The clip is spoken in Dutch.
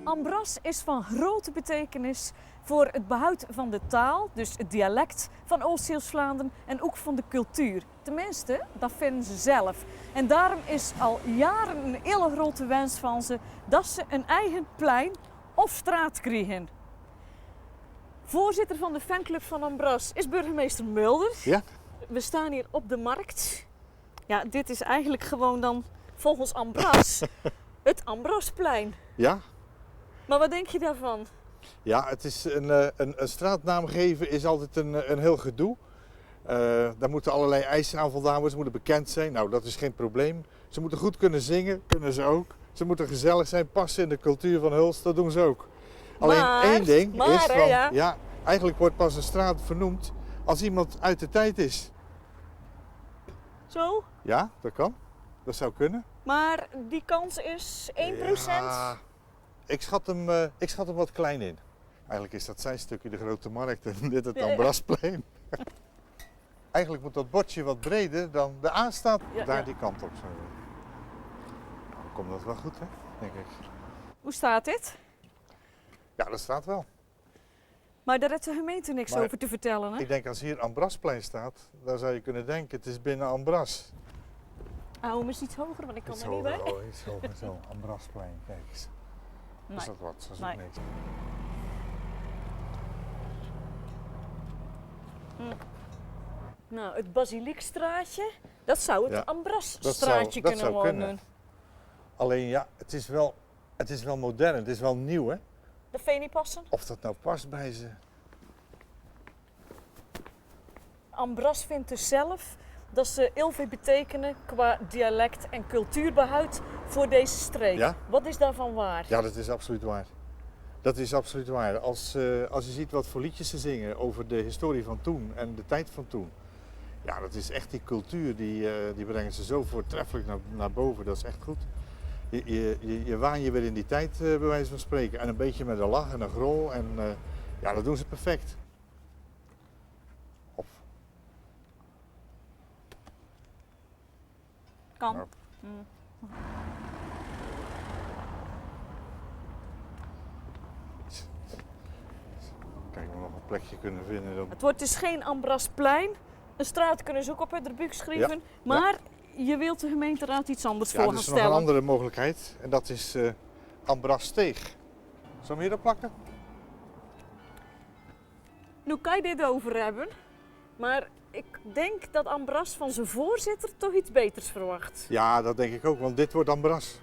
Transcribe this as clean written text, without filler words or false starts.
Ambras is van grote betekenis voor het behoud van de taal, dus het dialect van Oost-Zeeuws-Vlaanderen en ook van de cultuur. Tenminste, dat vinden ze zelf. En daarom is al jaren een hele grote wens van ze dat ze een eigen plein of straat krijgen. Voorzitter van de fanclub van Ambras is burgemeester Mulder. Ja. We staan hier op de markt. Ja, dit is eigenlijk gewoon dan volgens Ambras het Ambrasplein. Ja? Maar wat denk je daarvan? Ja, het is een straatnaam geven is altijd een heel gedoe. Daar moeten allerlei eisen aan voldaan worden. Ze moeten bekend zijn. Nou, dat is geen probleem. Ze moeten goed kunnen zingen, kunnen ze ook. Ze moeten gezellig zijn, passen in de cultuur van Hulst, dat doen ze ook. Alleen één ding is van, ja, eigenlijk wordt pas een straat vernoemd als iemand uit de tijd is. Zo? Ja, dat kan. Dat zou kunnen. Maar die kans is 1%? Ja, ik schat hem wat klein in. Eigenlijk is dat zijn stukje de Grote Markt en dit het Ambrasplein. Eigenlijk moet dat bordje wat breder dan de A staat. Daar die kant op. Zo. Dan komt dat wel goed, hè? Denk ik. Hoe staat dit? Ja, dat staat wel. Maar daar heeft de gemeente niks over te vertellen, hè? Ik denk als hier Ambrasplein staat, dan zou je kunnen denken, het is binnen Ambras. Hou hem eens iets hoger, want ik kan er niet bij. Oh, iets hoger, zo. Ambrasplein, kijk eens. Nee. Is dat wat? Dat is ook niks. Nou, het Basiliekstraatje, dat zou het Ambrasstraatje kunnen worden. Alleen ja, het is wel modern, het is wel nieuw, hè? Dat vind je niet passen? Of dat nou past bij ze. Ambras vindt dus zelf dat ze heel veel betekenen qua dialect en cultuurbehoud voor deze streek. Ja? Wat is daarvan waar? Ja, dat is absoluut waar. Dat is absoluut waar. Als je ziet wat voor liedjes ze zingen over de historie van toen en de tijd van toen. Ja, dat is echt die cultuur, die brengen ze zo voortreffelijk naar boven. Dat is echt goed. Je waan je weer in die tijd, bij wijze van spreken. En een beetje met een lach en een grol. En ja, dat doen ze perfect. Of. Kan. Nou. Kijk, we nog een plekje kunnen vinden. Dan... Het wordt dus geen Ambrasplein. Een straat kunnen ze ook op het buik schrijven. Ja. Maar je wilt de gemeenteraad iets anders voor gaan stellen. Ja, er is nog een andere mogelijkheid. En dat is Ambrassteeg. Zullen we hem hier op plakken? Nu kan je dit over hebben. Maar ik denk dat Ambras van zijn voorzitter toch iets beters verwacht. Ja, dat denk ik ook. Want dit wordt Ambras.